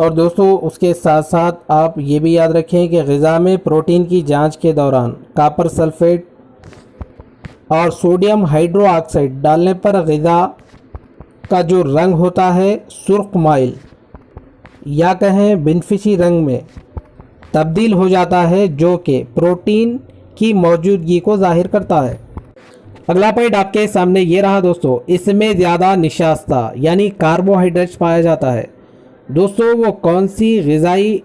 اور دوستو اس کے ساتھ ساتھ آپ یہ بھی یاد رکھیں کہ غذا میں پروٹین کی جانچ کے دوران کاپر سلفیٹ اور سوڈیم ہائیڈرو آکسائڈ ڈالنے پر غذا کا جو رنگ ہوتا ہے سرخ مائل یا کہیں بنفشی رنگ میں تبدیل ہو جاتا ہے، جو کہ پروٹین کی موجودگی کو ظاہر کرتا ہے۔ اگلا پوائنٹ آپ کے سامنے یہ رہا دوستو، اس میں زیادہ نشاستہ یعنی کاربوہائیڈریٹس پایا جاتا ہے۔ دوستو وہ کون سی غذائی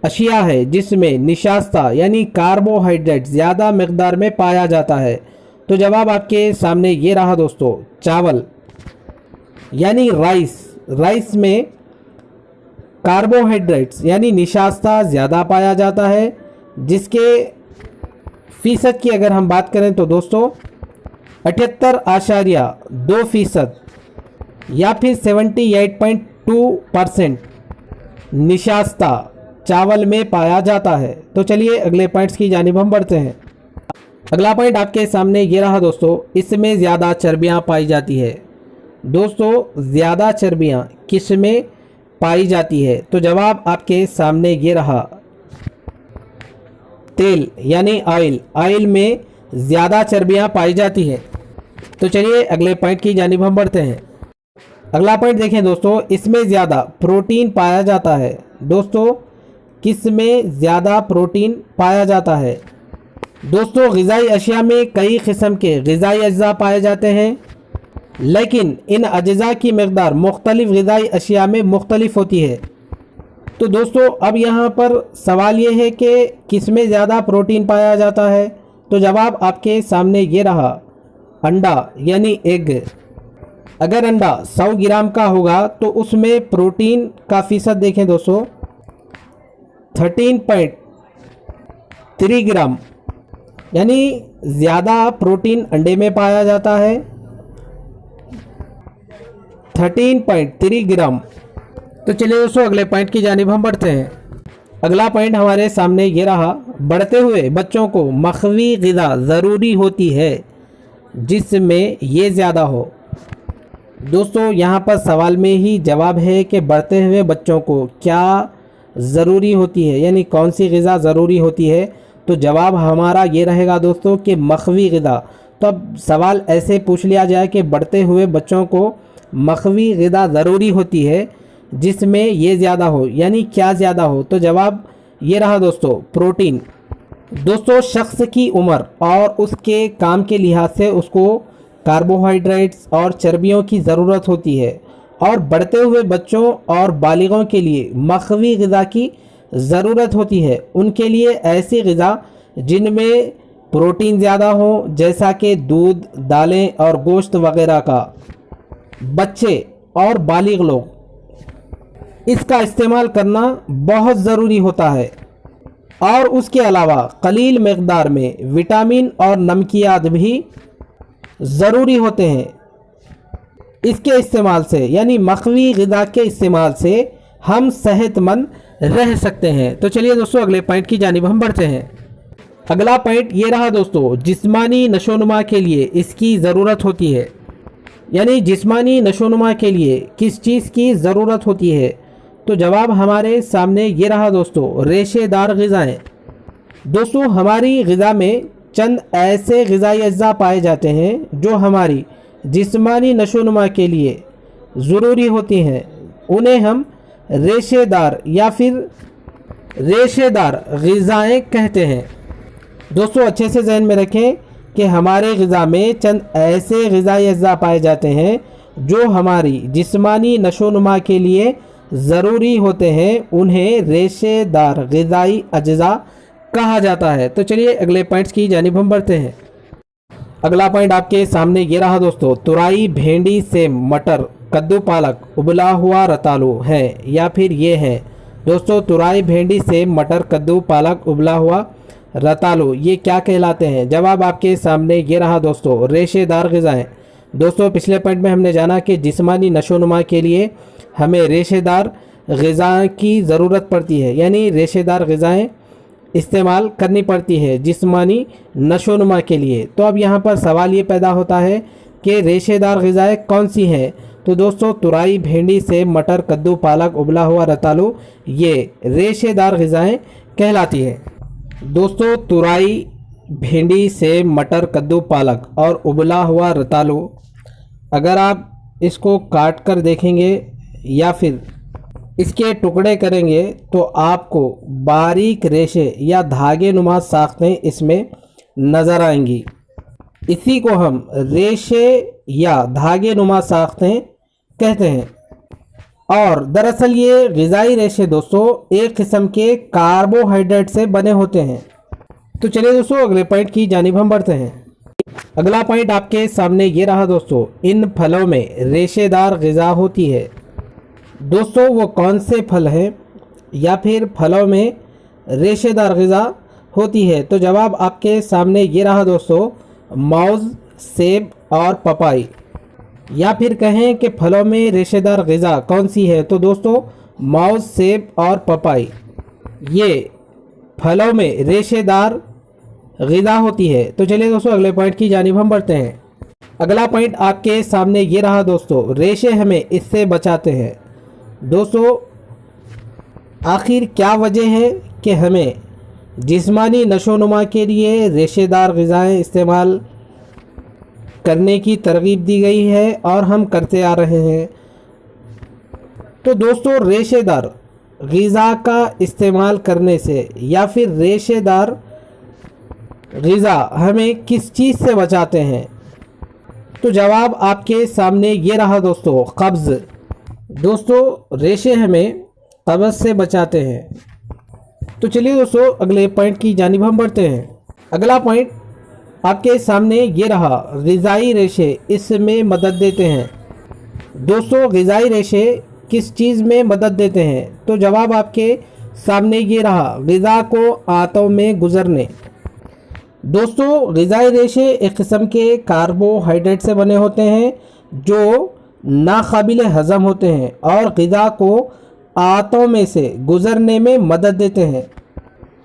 اشیاء ہے جس میں نشاستہ یعنی کاربوہائیڈریٹ زیادہ مقدار میں پایا جاتا ہے؟ تو جواب آپ کے سامنے یہ رہا دوستو، چاول یعنی رائس میں کاربوہائیڈریٹس یعنی نشاستہ زیادہ پایا جاتا ہے، جس کے فیصد کی اگر ہم بات کریں تو دوستو 78.2% یا پھر 78.2% نشاستہ چاول میں پایا جاتا ہے۔ تو چلیے اگلے پوائنٹس کی جانب ہم بڑھتے ہیں۔ اگلا پوائنٹ آپ کے سامنے یہ رہا دوستو، اس میں زیادہ چربیاں پائی جاتی ہے۔ دوستو زیادہ چربیاں کس میں پائی جاتی ہے؟ تو جواب آپ کے سامنے یہ رہا، تیل یعنی آئل میں زیادہ چربیاں پائی جاتی ہے۔ تو چلیے اگلے پوائنٹ کی جانب ہم بڑھتے ہیں۔ اگلا پوائنٹ دیکھیں دوستو، اس میں زیادہ پروٹین پایا جاتا ہے۔ دوستو کس میں زیادہ پروٹین پایا جاتا ہے؟ دوستو غذائی اشیاء میں کئی قسم کے غذائی اجزاء پائے جاتے ہیں، لیکن ان اجزاء کی مقدار مختلف غذائی اشیاء میں مختلف ہوتی ہے۔ تو دوستو اب یہاں پر سوال یہ ہے کہ کس میں زیادہ پروٹین پایا جاتا ہے؟ تو جواب آپ کے سامنے یہ رہا، انڈا یعنی ایگ۔ اگر انڈا 100 گرام کا ہوگا تو اس میں پروٹین کا فیصد دیکھیں دوستو 13.3 گرام، یعنی زیادہ پروٹین انڈے میں پایا جاتا ہے 13.3 گرام۔ تو چلیے دوستو اگلے پوائنٹ کی جانب ہم بڑھتے ہیں۔ اگلا پوائنٹ ہمارے سامنے یہ رہا، بڑھتے ہوئے بچوں کو مخوی غذا ضروری ہوتی ہے جس میں یہ زیادہ ہو۔ دوستو یہاں پر سوال میں ہی جواب ہے کہ بڑھتے ہوئے بچوں کو کیا ضروری ہوتی ہے، یعنی کون سی غذا ضروری ہوتی ہے؟ تو جواب ہمارا یہ رہے گا دوستو کہ مخوی غذا۔ تو اب سوال ایسے پوچھ لیا جائے کہ بڑھتے ہوئے بچوں کو مخوی غذا ضروری ہوتی ہے جس میں یہ زیادہ ہو، یعنی کیا زیادہ ہو؟ تو جواب یہ رہا دوستو، پروٹین۔ دوستو شخص کی عمر اور اس کے کام کے لحاظ سے اس کو کاربوہائیڈریٹس اور چربیوں کی ضرورت ہوتی ہے، اور بڑھتے ہوئے بچوں اور بالغوں کے لیے مخوی غذا کی ضرورت ہوتی ہے۔ ان کے لیے ایسی غذا جن میں پروٹین زیادہ ہو، جیسا کہ دودھ، دالیں اور گوشت وغیرہ کا، بچے اور بالغ لوگ اس کا استعمال کرنا بہت ضروری ہوتا ہے۔ اور اس کے علاوہ قلیل مقدار میں وٹامن اور نمکیات بھی ضروری ہوتے ہیں۔ اس کے استعمال سے یعنی مخوی غذا کے استعمال سے ہم صحت مند رہ سکتے ہیں۔ تو چلیے دوستو اگلے پوائنٹ کی جانب ہم بڑھتے ہیں۔ اگلا پوائنٹ یہ رہا دوستو، جسمانی نشوونما کے لیے اس کی ضرورت ہوتی ہے، یعنی جسمانی نشوونما کے لیے کس چیز کی ضرورت ہوتی ہے؟ تو جواب ہمارے سامنے یہ رہا دوستو، ریشے دار غذائیں۔ دوستو ہماری غذا میں چند ایسے غذائی اجزاء پائے جاتے ہیں جو ہماری جسمانی نشوونما کے لیے ضروری ہوتی ہیں، انہیں ہم ریشے دار یا پھر ریشے دار غذائیں کہتے ہیں۔ دوستو اچھے سے ذہن میں رکھیں کہ ہمارے غذا میں چند ایسے غذائی اجزاء پائے جاتے ہیں جو ہماری جسمانی نشوونما کے لیے ضروری ہوتے ہیں، انہیں ریشے دار غذائی اجزاء کہا جاتا ہے۔ تو چلیے اگلے پوائنٹس کی جانب ہم بڑھتے ہیں۔ اگلا پوائنٹ آپ کے سامنے یہ رہا دوستو، ترائی، بھینڈی، سے مٹر، کدو، پالک، ابلا ہوا رتالو ہے یا پھر یہ ہے؟ دوستو ترائی، بھینڈی، سے مٹر، کدو، پالک، ابلا ہوا رتالو یہ کیا کہلاتے ہیں؟ جواب آپ کے سامنے یہ رہا دوستو، ریشے دار غذائیں۔ دوستو پچھلے پوائنٹ میں ہم نے جانا کہ جسمانی نشوونما کے لیے ہمیں ریشے دار غذا کی ضرورت پڑتی ہے، یعنی ریشے دار غذائیں استعمال کرنی پڑتی ہے جسمانی نشوونما کے لیے۔ تو اب یہاں پر سوال یہ پیدا ہوتا ہے کہ ریشے دار غذائیں کون سی ہیں؟ تو دوستوں ترائی، بھنڈی، سیب، مٹر، کدو، پالک، ابلا ہوا رتالو یہ ریشے دار غذائیں کہلاتی ہیں۔ دوستوں ترائی، بھنڈی، سیب، مٹر، کدو، پالک اور ابلا ہوا رتالو اگر آپ اس کو کاٹ کر دیکھیں گے یا پھر اس کے ٹکڑے کریں گے تو آپ کو باریک ریشے یا دھاگے نما ساختیں اس میں نظر آئیں گی۔ اسی کو ہم ریشے یا دھاگے نما ساختیں کہتے ہیں۔ اور دراصل یہ غذائی ریشے دوستوں ایک قسم کے کاربوہائیڈریٹ سے بنے ہوتے ہیں۔ تو چلیے دوستوں اگلے پوائنٹ کی جانب ہم بڑھتے ہیں۔ اگلا پوائنٹ آپ کے سامنے یہ رہا دوستوں، ان پھلوں میں ریشے دار غذا ہوتی ہے۔ دوستوں وہ کون سے پھل ہیں یا پھر پھلوں میں ریشے دار غذا ہوتی ہے؟ تو جواب آپ کے سامنے یہ رہا دوستوں، موز، سیب اور پپائی۔ یا پھر کہیں کہ پھلوں میں ریشے دار غذا کون سی ہے؟ تو دوستوں موز، سیب اور پپائی یہ پھلوں میں ریشے دار غذا ہوتی ہے۔ تو چلیے دوستوں اگلے پوائنٹ کی جانب ہم بڑھتے ہیں۔ اگلا پوائنٹ آپ کے سامنے یہ رہا دوستوں، ریشے ہمیں اس سے بچاتے ہیں۔ دوستوں آخر کیا وجہ ہے کہ ہمیں جسمانی نشو و نما کے لیے ریشے دار غذائیں استعمال کرنے کی ترغیب دی گئی ہے اور ہم کرتے آ رہے ہیں؟ تو دوستوں ریشے دار غذا کا استعمال کرنے سے یا پھر ریشے دار غذا ہمیں کس چیز سے بچاتے ہیں؟ تو جواب آپ کے سامنے یہ رہا دوستوں، قبض۔ دوستوں ریشے ہمیں قبض سے بچاتے ہیں۔ تو چلیے دوستوں اگلے پوائنٹ کی جانب ہم بڑھتے ہیں۔ اگلا پوائنٹ آپ کے سامنے یہ رہا، غذائی ریشے اس میں مدد دیتے ہیں۔ دوستوں غذائی ریشے کس چیز میں مدد دیتے ہیں؟ تو جواب آپ کے سامنے یہ رہا، غذا کو آنتوں میں گزرنے۔ دوستوں غذائی ریشے ایک قسم کے کاربوہائیڈریٹ سے بنے ہوتے ہیں جو ناقابل ہضم ہوتے ہیں اور غذا کو آنتوں میں سے گزرنے میں مدد دیتے ہیں،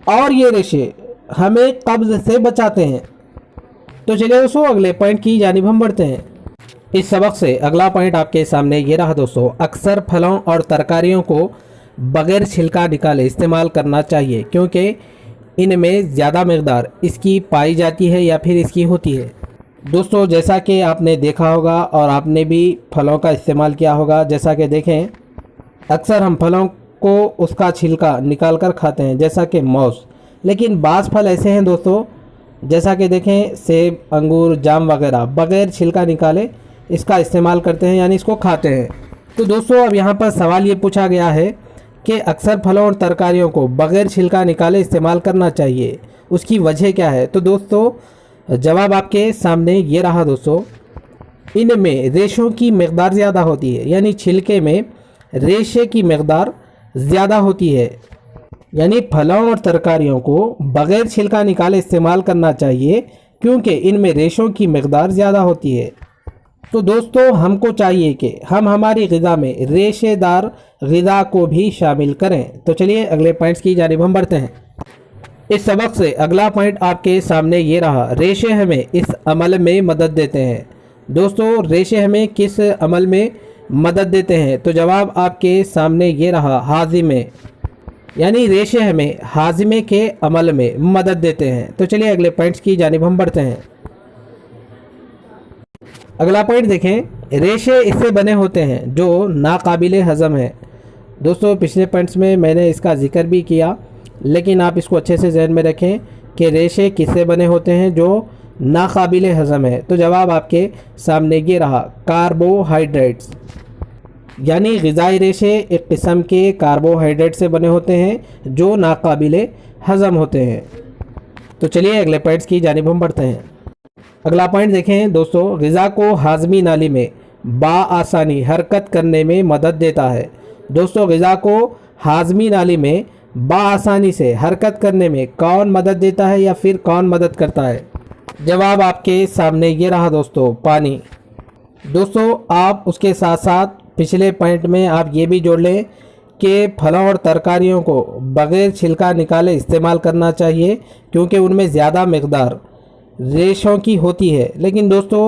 اور یہ ریشے ہمیں قبض سے بچاتے ہیں۔ تو چلیے دوستوں اگلے پوائنٹ کی جانب ہم بڑھتے ہیں۔ اس سبق سے اگلا پوائنٹ آپ کے سامنے یہ رہا دوستوں، اکثر پھلوں اور ترکاریوں کو بغیر چھلکا نکالے استعمال کرنا چاہیے کیونکہ ان میں زیادہ مقدار اس کی پائی جاتی ہے یا پھر اس کی ہوتی ہے۔ دوستوں جیسا کہ آپ نے دیکھا ہوگا اور آپ نے بھی پھلوں کا استعمال کیا ہوگا، جیسا کہ دیکھیں اکثر ہم پھلوں کو اس کا چھلکا نکال کر کھاتے ہیں جیسا کہ موز، لیکن بعض پھل ایسے ہیں دوستوں جیسا کہ دیکھیں سیب، انگور، جام وغیرہ بغیر چھلکا نکالے اس کا استعمال کرتے ہیں، یعنی اس کو کھاتے ہیں۔ تو دوستوں اب یہاں پر سوال یہ پوچھا گیا ہے کہ اکثر پھلوں اور ترکاریوں کو بغیر چھلکا نکالے استعمال کرنا چاہیے، اس کی وجہ کیا ہے؟ تو دوستوں جواب آپ کے سامنے یہ رہا دوستوں، ان میں ریشوں کی مقدار زیادہ ہوتی ہے، یعنی چھلکے میں ریشے کی مقدار زیادہ ہوتی ہے، یعنی پھلوں اور ترکاریوں کو بغیر چھلکا نکالے استعمال کرنا چاہیے کیونکہ ان میں ریشوں کی مقدار زیادہ ہوتی ہے۔ تو دوستوں ہم کو چاہیے کہ ہم ہماری غذا میں ریشے دار غذا کو بھی شامل کریں۔ تو چلیے اگلے پوائنٹس کی جانب ہم بڑھتے ہیں۔ اس سبق سے اگلا پوائنٹ آپ کے سامنے یہ رہا، ریشے ہمیں اس عمل میں مدد دیتے ہیں۔ دوستوں ریشے ہمیں کس عمل میں مدد دیتے ہیں؟ تو جواب آپ کے سامنے یہ رہا، ہاضمے، یعنی ریشے ہمیں ہاضمے کے عمل میں مدد دیتے ہیں۔ تو چلیے اگلے پوائنٹس کی جانب ہم بڑھتے ہیں۔ اگلا پوائنٹ دیکھیں، ریشے اس سے بنے ہوتے ہیں جو ناقابل ہضم ہے۔ دوستوں پچھلے پوائنٹس میں میں نے اس کا ذکر بھی کیا، لیکن آپ اس کو اچھے سے ذہن میں رکھیں کہ ریشے کس سے بنے ہوتے ہیں جو ناقابل ہضم ہے۔ تو جواب آپ کے سامنے یہ رہا، کاربوہائیڈریٹس، یعنی غذائی ریشے ایک قسم کے کاربوہائیڈریٹ سے بنے ہوتے ہیں جو ناقابل ہضم ہوتے ہیں۔ تو چلیے اگلے پوائنٹس کی جانب ہم بڑھتے ہیں۔ اگلا پوائنٹ دیکھیں دوستوں، غذا کو ہاضمی نالی میں بآسانی حرکت کرنے میں مدد دیتا ہے۔ دوستوں غذا کو ہاضمی نالی میں بآسانی سے حرکت کرنے میں کون مدد دیتا ہے یا پھر کون مدد کرتا ہے؟ جواب آپ کے سامنے یہ رہا دوستوں، پانی۔ دوستوں آپ اس کے ساتھ ساتھ پچھلے پوائنٹ میں آپ یہ بھی جوڑ لیں کہ پھلوں اور ترکاریوں کو بغیر چھلکا نکالے استعمال کرنا چاہیے کیونکہ ان میں زیادہ مقدار ریشوں کی ہوتی ہے، لیکن دوستوں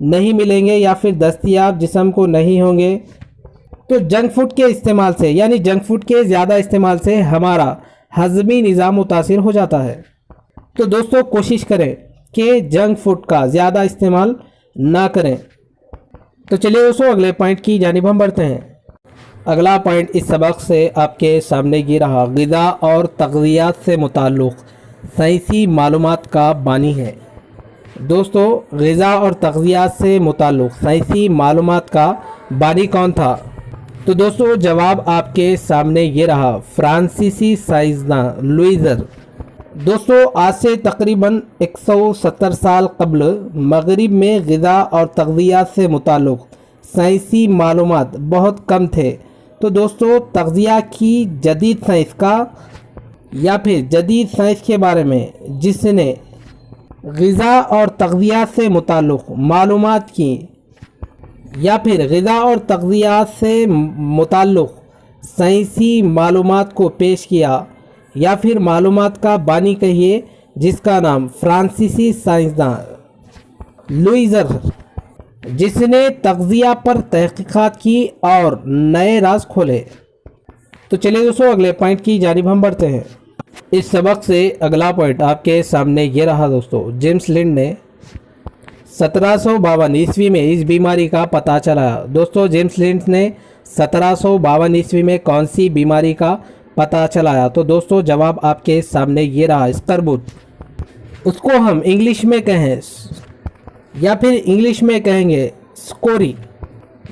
نہیں ملیں گے یا پھر دستیاب جسم کو نہیں ہوں گے تو جنک فوڈ کے استعمال سے یعنی جنک فوڈ کے زیادہ استعمال سے ہمارا ہضمی نظام متاثر ہو جاتا ہے۔ تو دوستو کوشش کریں کہ جنک فوڈ کا زیادہ استعمال نہ کریں۔ تو چلیے دوستو اگلے پوائنٹ کی جانب ہم بڑھتے ہیں۔ اگلا پوائنٹ اس سبق سے آپ کے سامنے یہ رہا، غذا اور تغذیات سے متعلق سائنسی معلومات کا بانی ہے۔ دوستو غذا اور تغذیات سے متعلق سائنسی معلومات کا بانی کون تھا؟ تو دوستو جواب آپ کے سامنے یہ رہا، فرانسیسی سائنسداں لوئیزر۔ دوستو آج سے تقریباً 170 سال قبل مغرب میں غذا اور تغذیات سے متعلق سائنسی معلومات بہت کم تھے۔ تو دوستو تغذیہ کی جدید سائنس کا یا پھر جدید سائنس کے بارے میں جس نے غذا اور تغذیات سے متعلق معلومات کی یا پھر غذا اور تغذیات سے متعلق سائنسی معلومات کو پیش کیا یا پھر معلومات کا بانی کہیے، جس کا نام فرانسیسی سائنسداں لوئیزر، جس نے تغذیہ پر تحقیقات کی اور نئے راز کھولے۔ تو چلیے دوستو اگلے پوائنٹ کی جانب ہم بڑھتے ہیں۔ اس سبق سے اگلا پوائنٹ آپ کے سامنے یہ رہا دوستو، جیمس لنڈ نے 1752 عیسوی میں اس بیماری کا پتہ چلایا۔ دوستو جیمس لنڈ نے 1752 عیسوی میں کون سی بیماری کا پتہ چلایا؟ تو دوستو جواب آپ کے سامنے یہ رہا، اسکربوت۔ اس کو ہم انگلش میں کہیں یا پھر انگلش میں کہیں گے اسکوری۔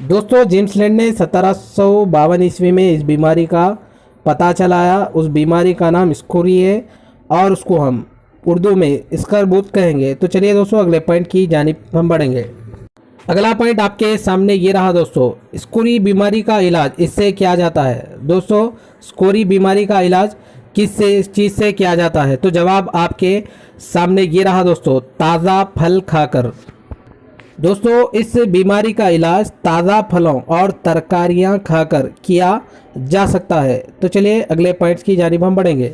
دوستو جیمس لنڈ نے 1752 عیسوی میں اس بیماری کا پتہ چلایا۔ اس بیماری کا نام اسکوری ہے اور اس کو ہم اردو میں اسکربوت کہیں گے۔ تو چلیے دوستو اگلے پوائنٹ کی جانب ہم بڑھیں گے۔ اگلا پوائنٹ آپ کے سامنے یہ رہا دوستو، اسکوری بیماری کا علاج اس سے کیا جاتا ہے؟ دوستو اسکوری بیماری کا علاج کس چیز سے کیا جاتا ہے؟ تو جواب آپ کے سامنے یہ رہا دوستو، تازہ پھل کھا کر۔ دوستو اس بیماری کا علاج تازہ پھلوں اور ترکاریاں کھا کر کیا جا سکتا ہے۔ تو چلیے اگلے پوائنٹس کی جانب ہم بڑھیں گے۔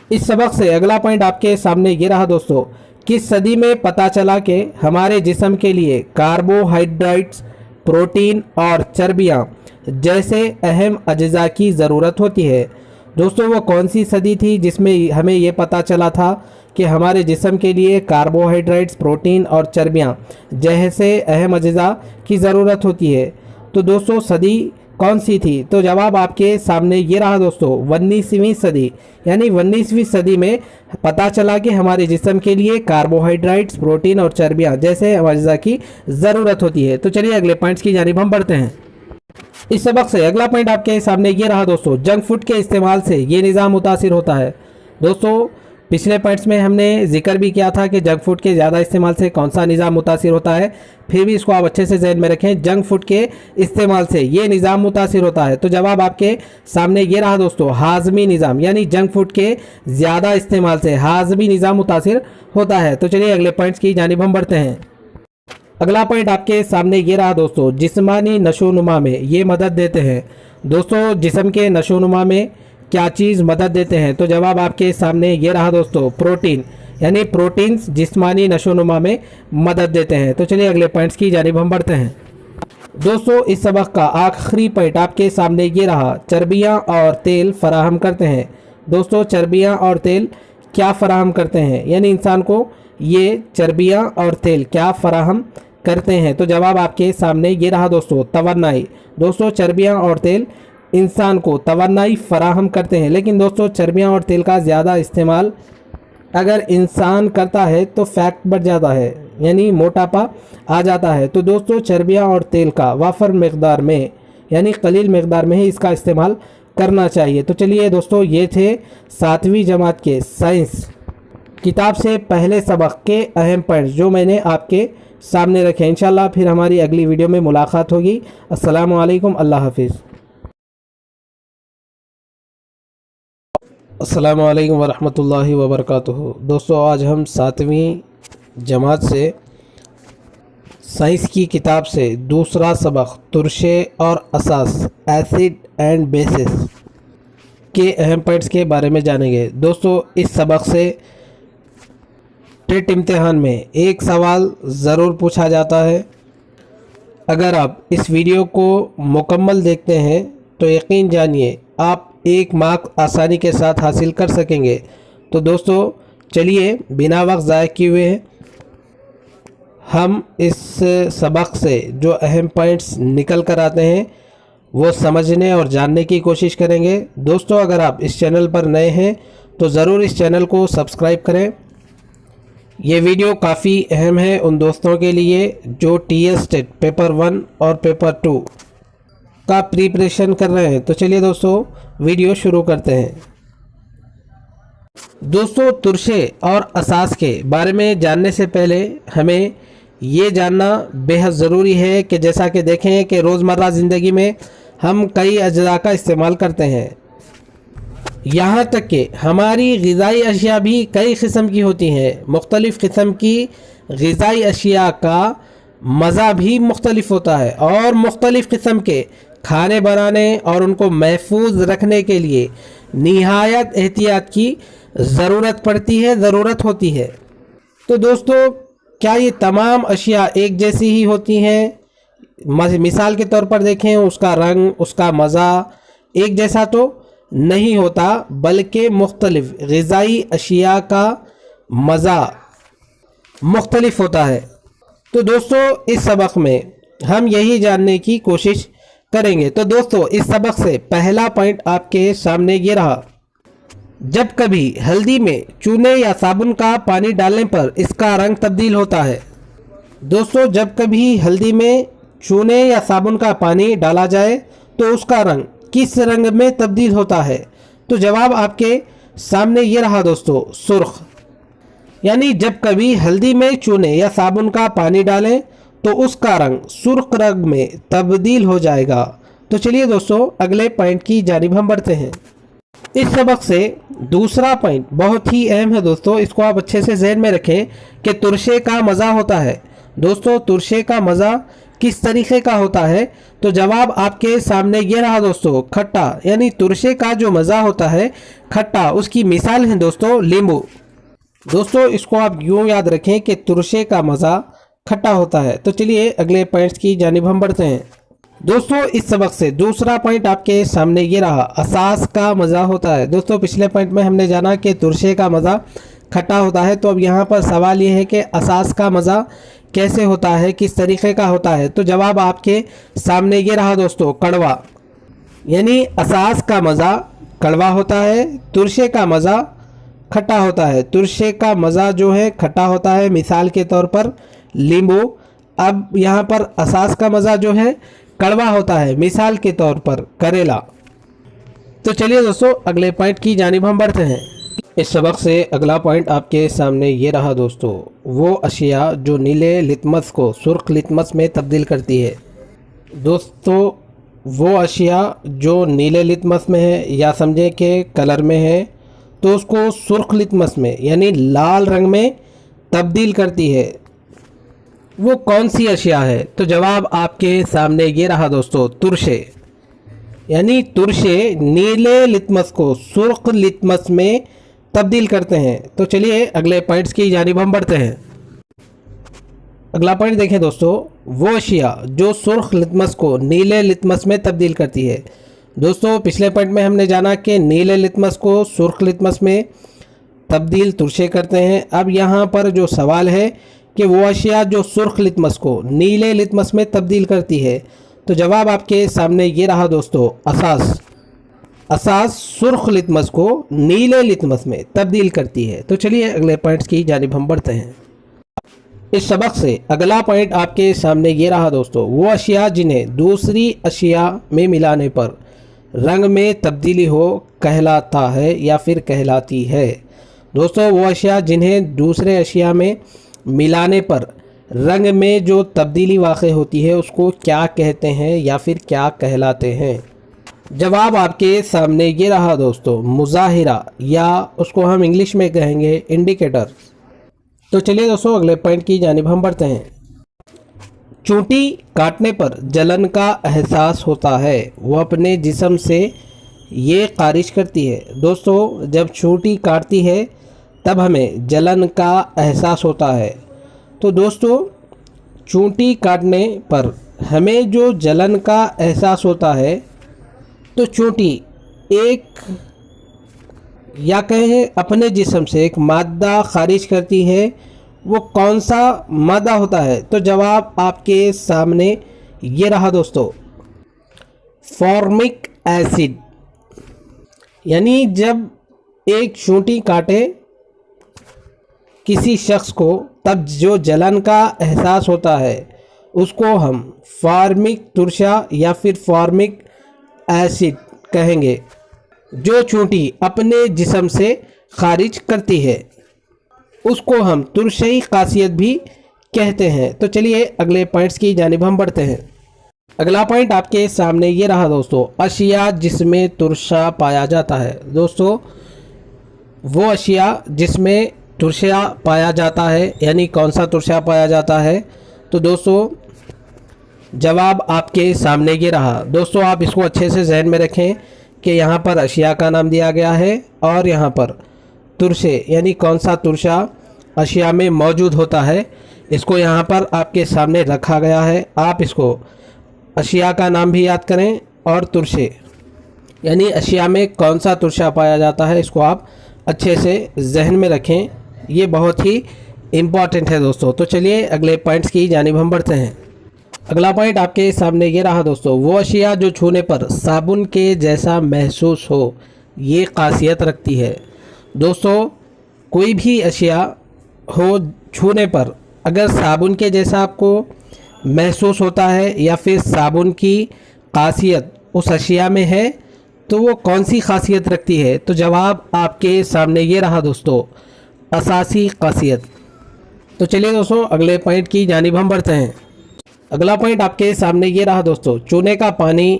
اس سبق سے اگلا پوائنٹ آپ کے سامنے یہ رہا دوستو، کس صدی میں پتہ چلا کہ ہمارے جسم کے لیے کاربوہائیڈریٹس، پروٹین اور چربیاں جیسے اہم اجزاء کی ضرورت ہوتی ہے؟ دوستو وہ کون سی صدی تھی جس میں ہمیں یہ پتہ چلا تھا کہ ہمارے جسم کے لیے کاربوہائیڈریٹس، پروٹین اور چربیاں جیسے اہم اجزاء کی ضرورت ہوتی ہے؟ تو دوستو صدی کون سی تھی؟ تو جواب آپ کے سامنے یہ رہا دوستو، 19ویں صدی، یعنی 19ویں صدی میں پتہ چلا کہ ہمارے جسم کے لیے کاربوہائیڈریٹس، پروٹین اور چربیاں جیسے اجزاء کی ضرورت ہوتی ہے۔ تو چلیے اگلے پوائنٹس کی جانب ہم بڑھتے ہیں۔ اس سبق سے اگلا پوائنٹ آپ کے سامنے یہ رہا دوستو، جنک فوڈ کے استعمال سے یہ نظام متاثر ہوتا ہے۔ دوستو پچھلے پوائنٹس میں ہم نے ذکر بھی کیا تھا کہ جنک فوڈ کے زیادہ استعمال سے کون سا نظام متاثر ہوتا ہے، پھر بھی اس کو آپ اچھے سے ذہن میں رکھیں، جنک فوڈ کے استعمال سے یہ نظام متاثر ہوتا ہے۔ تو جواب آپ کے سامنے یہ رہا دوستو، ہاضمی نظام، یعنی جنک فوڈ کے زیادہ استعمال سے ہاضمی نظام متاثر ہوتا ہے۔ تو چلیے اگلے پوائنٹس کی جانب ہم بڑھتے ہیں۔ اگلا پوائنٹ آپ کے سامنے یہ رہا دوستو، جسمانی نشو و نما میں یہ مدد دیتے ہیں۔ دوستو جسم کے نشو و نما میں کیا چیز مدد دیتے ہیں؟ تو جواب آپ کے سامنے یہ رہا دوستو، پروٹین، یعنی پروٹینز جسمانی نشو و نما میں مدد دیتے ہیں۔ تو چلیے اگلے پوائنٹس کی جانب ہم بڑھتے ہیں۔ دوستو اس سبق کا آخری پوائنٹ آپ کے سامنے یہ رہا، چربیاں اور تیل فراہم کرتے ہیں۔ دوستو چربیاں اور تیل کیا فراہم کرتے ہیں، یعنی انسان کو یہ چربیاں اور تیل کیا فراہم کرتے ہیں؟ تو جواب آپ کے سامنے یہ رہا دوستو، توانائی۔ دوستو چربیاں اور تیل انسان کو توانائی فراہم کرتے ہیں، لیکن دوستو چربیاں اور تیل کا زیادہ استعمال اگر انسان کرتا ہے تو فیٹ بڑھ جاتا ہے، یعنی موٹاپا آ جاتا ہے۔ تو دوستو چربیاں اور تیل کا وافر مقدار میں یعنی قلیل مقدار میں ہی اس کا استعمال کرنا چاہیے۔ تو چلیے دوستو یہ تھے 7ویں جماعت کے سائنس کتاب سے پہلے سبق کے اہم پوائنٹس جو میں نے آپ کے سامنے رکھے۔ انشاءاللہ پھر ہماری اگلی ویڈیو میں ملاقات ہوگی۔ السلام علیکم، اللہ حافظ۔ السلام علیکم ورحمۃ اللہ وبرکاتہ۔ دوستو آج ہم 7ویں جماعت سے سائنس کی کتاب سے دوسرا سبق ترشے اور اساس، ایسڈ اینڈ بیسز کے اہم پوائنٹس کے بارے میں جانیں گے۔ دوستو اس سبق سے ٹیٹ امتحان میں ایک سوال ضرور پوچھا جاتا ہے اگر آپ اس ویڈیو کو مکمل دیکھتے ہیں تو یقین جانیے آپ 1 مارک آسانی کے ساتھ حاصل کر سکیں گے۔ تو دوستو چلیے بنا وقت ضائع کیے ہوئے ہم اس سبق سے جو اہم پوائنٹس نکل کر آتے ہیں وہ سمجھنے اور جاننے کی کوشش کریں گے۔ دوستو اگر آپ اس چینل پر نئے ہیں تو ضرور اس چینل کو سبسکرائب کریں۔ یہ ویڈیو کافی اہم ہے ان دوستوں کے لیے جو ٹی ایس ٹیٹ پیپر 1 اور پیپر 2 کا پریپریشن کر رہے ہیں۔ تو چلیے دوستو ویڈیو شروع کرتے ہیں۔ دوستو ترشے اور اساس کے بارے میں جاننے سے پہلے ہمیں یہ جاننا بے حد ضروری ہے کہ جیسا کہ دیکھیں کہ روزمرہ زندگی میں ہم کئی اجزاء کا استعمال کرتے ہیں، یہاں تک کہ ہماری غذائی اشیاء بھی کئی قسم کی ہوتی ہیں۔ مختلف قسم کی غذائی اشیاء کا مزہ بھی مختلف ہوتا ہے اور مختلف قسم کے کھانے بنانے اور ان کو محفوظ رکھنے کے لیے نہایت احتیاط کی ضرورت ہوتی ہے۔ تو دوستو کیا یہ تمام اشیاء ایک جیسی ہی ہوتی ہیں؟ مثال کے طور پر دیکھیں اس کا رنگ، اس کا مزہ ایک جیسا تو نہیں ہوتا، بلکہ مختلف غذائی اشیاء کا مزہ مختلف ہوتا ہے۔ تو دوستو اس سبق میں ہم یہی جاننے کی کوشش کریں گے۔ تو دوستو اس سبق سے پہلا پوائنٹ آپ کے سامنے یہ رہا، جب کبھی ہلدی میں چونے یا صابن کا پانی ڈالنے پر اس کا رنگ تبدیل ہوتا ہے۔ دوستو جب کبھی ہلدی میں چونے یا صابن کا پانی ڈالا جائے تو اس کا رنگ کس رنگ میں تبدیل ہوتا ہے؟ تو جواب آپ کے سامنے یہ رہا دوستو، سرخ۔ یعنی جب کبھی ہلدی میں چونے یا صابن کا پانی ڈالیں تو اس کا رنگ سرخ رنگ میں تبدیل ہو جائے گا۔ تو چلیے دوستو اگلے پوائنٹ کی جانب ہم بڑھتے ہیں۔ اس سبق سے دوسرا پوائنٹ بہت ہی اہم ہے دوستو، اس کو آپ اچھے سے ذہن میں رکھیں کہ ترشے کا مزہ ہوتا ہے۔ دوستو ترشے کا مزہ کس طریقے کا ہوتا ہے؟ تو جواب آپ کے سامنے یہ رہا دوستو، کھٹا۔ یعنی ترشے کا جو مزہ ہوتا ہے کھٹا، اس کی مثال ہے دوستو لیمبو۔ دوستو اس کو آپ یوں یاد رکھیں کہ ترشے کا مزہ کھٹا ہوتا ہے۔ تو چلیے اگلے پوائنٹس کی جانب ہم بڑھتے ہیں۔ دوستو اس سبق سے دوسرا پوائنٹ آپ کے سامنے یہ رہا، اساس کا مزہ ہوتا ہے۔ دوستو پچھلے پوائنٹ میں ہم نے جانا کہ ترشے کا مزہ کھٹا ہوتا ہے، تو اب یہاں پر سوال یہ ہے کہ اساس کا مزہ کیسے ہوتا ہے، کس طریقے کا ہوتا ہے؟ تو جواب آپ کے سامنے یہ رہا دوستو، کڑوا۔ یعنی اساس کا مزہ کڑوا ہوتا ہے، ترشے کا مزہ کھٹا ہوتا ہے۔ ترشے کا مزہ جو ہے کھٹا ہوتا ہے، مثال کے طور پر لیمبو۔ اب یہاں پر اساس کا مزہ جو ہے کڑوا ہوتا ہے، مثال کے طور پر کریلا۔ تو چلیے دوستو اگلے پوائنٹ کی جانب ہم بڑھتے ہیں۔ اس سبق سے اگلا پوائنٹ آپ کے سامنے یہ رہا دوستو، وہ اشیاء جو نیلے لتمس کو سرخ لتمس میں تبدیل کرتی ہے۔ دوستو وہ اشیاء جو نیلے لتمس میں ہے یا سمجھیں کہ کلر میں ہے تو اس کو سرخ لتمس میں یعنی لال رنگ میں تبدیل کرتی ہے، وہ کون سی اشیاء ہے؟ تو جواب آپ کے سامنے یہ رہا دوستو، ترشے۔ یعنی ترشے نیلے لتمس کو سرخ لتمس میں تبدیل کرتے ہیں۔ تو چلیے اگلے پوائنٹس کی جانب ہم بڑھتے ہیں۔ اگلا پوائنٹ دیکھیں دوستو، وہ اشیاء جو سرخ لتمس کو نیلے لتمس میں تبدیل کرتی ہے۔ دوستو پچھلے پوائنٹ میں ہم نے جانا کہ نیلے لتمس کو سرخ لتمس میں تبدیل ترشے کرتے ہیں۔ اب یہاں پر جو سوال ہے کہ وہ اشیاء جو سرخ لتمس کو نیلے لتمس میں تبدیل کرتی ہے، تو جواب آپ کے سامنے یہ رہا دوستو، اساس۔ اساس سرخ لتمس کو نیلے لتمس میں تبدیل کرتی ہے۔ تو چلیے اگلے پوائنٹس کی جانب ہم بڑھتے ہیں۔ اس سبق سے اگلا پوائنٹ آپ کے سامنے یہ رہا دوستو، وہ اشیاء جنہیں دوسری اشیاء میں ملانے پر رنگ میں تبدیلی ہو کہلاتا ہے یا پھر کہلاتی ہے۔ دوستو وہ اشیاء جنہیں دوسرے اشیاء میں ملانے پر رنگ میں جو تبدیلی واقع ہوتی ہے اس کو کیا کہتے ہیں یا پھر کیا کہلاتے ہیں؟ جواب آپ کے سامنے یہ رہا دوستو، مظاہرہ، یا اس کو ہم انگلش میں کہیں گے انڈیکیٹر۔ تو چلیے دوستو اگلے پوائنٹ کی جانب ہم بڑھتے ہیں۔ چونٹی کاٹنے پر جلن کا احساس ہوتا ہے، وہ اپنے جسم سے یہ خارج کرتی ہے۔ دوستو جب چونٹی کاٹتی ہے تب ہمیں جلن کا احساس ہوتا ہے۔ تو دوستو چونٹی کاٹنے پر ہمیں جو جلن کا احساس ہوتا ہے تو چونٹی ایک یا کہیں اپنے جسم سے ایک مادہ خارج کرتی ہے، وہ کون سا مادہ ہوتا ہے؟ تو جواب آپ کے سامنے یہ رہا دوستو، فارمک ایسڈ۔ یعنی جب ایک چونٹی کاٹے کسی شخص کو تب جو جلن کا احساس ہوتا ہے اس کو ہم فارمک ترشا یا پھر فارمک ایسڈ کہیں گے، جو چونٹی اپنے جسم سے خارج کرتی ہے اس کو ہم ترشئی خاصیت بھی کہتے ہیں۔ تو چلیے اگلے پوائنٹس کی جانب ہم بڑھتے ہیں۔ اگلا پوائنٹ آپ کے سامنے یہ رہا دوستو، اشیاء جس میں ترشا پایا جاتا ہے۔ دوستو وہ اشیاء جس میں ترشا پایا جاتا ہے، یعنی کون سا ترشا پایا جاتا ہے؟ تو دوستو جواب آپ کے سامنے یہ رہا۔ دوستو آپ اس کو اچھے سے ذہن میں رکھیں کہ یہاں پر اشیاء کا نام دیا گیا ہے اور یہاں پر ترشے یعنی کون سا ترشا اشیاء میں موجود ہوتا ہے اس کو یہاں پر آپ کے سامنے رکھا گیا ہے۔ آپ اس کو اشیاء کا نام بھی یاد کریں اور ترشے یعنی اشیاء میں کون سا ترشا پایا جاتا ہے اس کو آپ اچھے سے ذہن میں رکھیں، یہ بہت ہی امپورٹنٹ ہے دوستو۔ تو چلیے اگلے پوائنٹس کی جانب ہم بڑھتے ہیں۔ اگلا پوائنٹ آپ کے سامنے یہ رہا دوستو، وہ اشیاء جو چھونے پر صابن کے جیسا محسوس ہو، یہ خاصیت رکھتی ہے۔ دوستو کوئی بھی اشیاء ہو چھونے پر اگر صابن کے جیسا آپ کو محسوس ہوتا ہے یا پھر صابن کی خاصیت اس اشیاء میں ہے تو وہ کون سی خاصیت رکھتی ہے؟ تو جواب آپ کے سامنے یہ رہا دوستو، اساسی خاصیت۔ تو چلیے دوستو اگلے پوائنٹ کی جانب ہم بڑھتے ہیں۔ اگلا پوائنٹ آپ کے سامنے یہ رہا دوستو، چونے کا پانی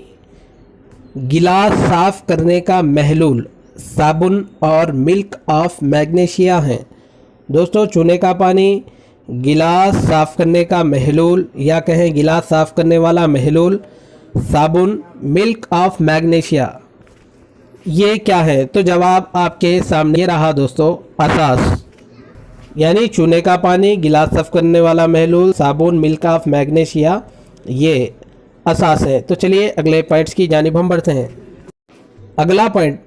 گلاس صاف کرنے کا محلول صابن اور ملک آف میگنیشیا ہیں۔ دوستو چونے کا پانی گلاس صاف کرنے کا محلول یا کہیں گلاس صاف کرنے والا محلول صابن ملک آف میگنیشیا یہ کیا ہے؟ تو جواب آپ کے سامنے یہ رہا دوستو، اساس۔ یعنی چونے کا پانی گلاس صاف کرنے والا محلول صابن ملک آف میگنیشیا یہ اساس ہے۔ تو چلیے اگلے پوائنٹس کی جانب ہم بڑھتے ہیں۔ اگلا پوائنٹ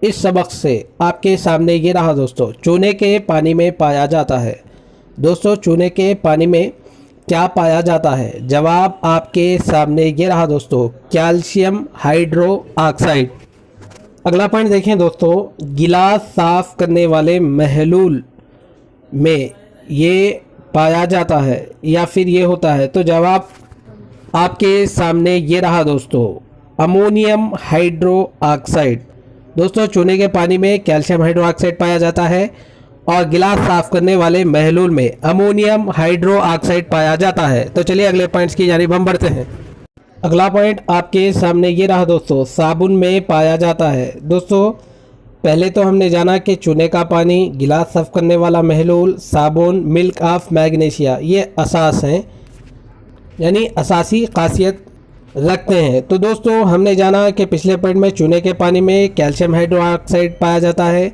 اس سبق سے آپ کے سامنے یہ رہا دوستو، چونے کے پانی میں پایا جاتا ہے۔ دوستو چونے کے پانی میں کیا پایا جاتا ہے؟ جواب آپ کے سامنے یہ رہا دوستو، کیلشیم ہائیڈرو آکسائڈ۔ اگلا پوائنٹ دیکھیں دوستو، گلاس صاف کرنے والے محلول میں یہ پایا جاتا ہے یا پھر یہ ہوتا ہے؟ تو جواب آپ کے سامنے یہ رہا دوستو، امونیم ہائیڈرو آکسائڈ۔ دوستو چونے کے پانی میں کیلشیم ہائیڈرو آکسائڈ پایا جاتا ہے اور گلاس صاف کرنے والے محلول میں امونیم ہائیڈرو آکسائڈ پایا جاتا ہے۔ تو چلیے اگلے پوائنٹس کی جانب ہم بڑھتے ہیں۔ اگلا پوائنٹ آپ کے سامنے یہ رہا دوستو، صابن میں پایا جاتا ہے۔ دوستو پہلے تو ہم نے جانا کہ چونے کا پانی گلاس صاف کرنے والا محلول صابن ملک آف میگنیشیا یہ اساس ہیں یعنی اساسی خاصیت رکھتے ہیں۔ تو دوستو ہم نے جانا کہ پچھلے پوائنٹ میں چونے کے پانی میں کیلشیم ہائیڈرو آکسائڈ پایا جاتا ہے،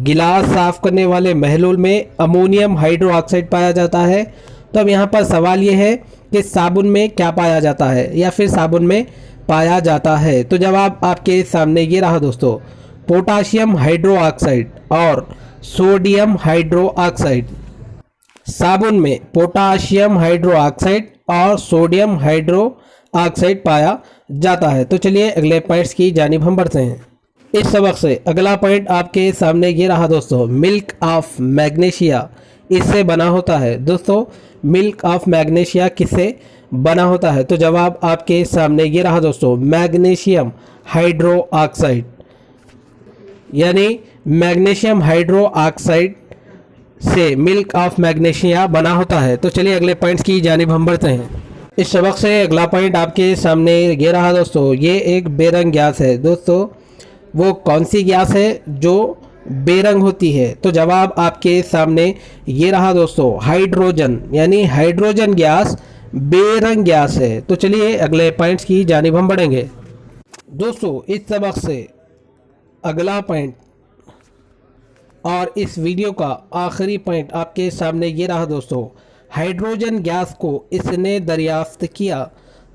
گلاس صاف کرنے والے محلول میں امونیم ہائیڈرو آکسائڈ پایا جاتا ہے۔ تو اب یہاں پر سوال یہ ہے کہ صابن میں کیا پایا جاتا ہے یا پھر صابن میں پایا جاتا ہے؟ تو جواب آپ کے سامنے یہ رہا دوستو، پوٹاشیم ہائیڈرو آکسائڈ اور سوڈیم ہائیڈرو آکسائڈ۔ صابن میں پوٹاشیم ہائیڈرو آکسائڈ اور سوڈیم ہائیڈرو آکسائڈ پایا جاتا ہے۔ تو چلیے اگلے پوائنٹس کی جانب ہم بڑھتے ہیں۔ اس سبق سے اگلا پوائنٹ آپ کے سامنے یہ رہا دوستو، ملک آف میگنیشیا اس سے بنا ہوتا ہے۔ دوستو ملک آف میگنیشیا کس سے بنا ہوتا ہے؟ تو جواب آپ کے سامنے یہ رہا دوستو، میگنیشیم ہائیڈرو آکسائڈ۔ یعنی میگنیشیم ہائیڈرو آکسائڈ سے ملک آف میگنیشیا بنا ہوتا ہے۔ تو چلیے اگلے پوائنٹس کی جانب ہم بڑھتے ہیں۔ اس سبق سے اگلا پوائنٹ آپ کے سامنے یہ رہا دوستو، یہ ایک بے رنگ گیس ہے۔ دوستو وہ کون سی گیس ہے جو بے رنگ ہوتی ہے؟ تو جواب آپ کے سامنے یہ رہا دوستو، ہائیڈروجن۔ یعنی ہائیڈروجن گیس بے رنگ گیس ہے۔ تو چلیے اگلے پوائنٹس کی جانب ہم بڑھیں گے۔ دوستو اس سبق سے اگلا پوائنٹ اور اس ویڈیو کا آخری پوائنٹ آپ کے سامنے یہ رہا دوستو، ہائیڈروجن گیس کو اس نے دریافت کیا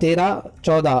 13, 14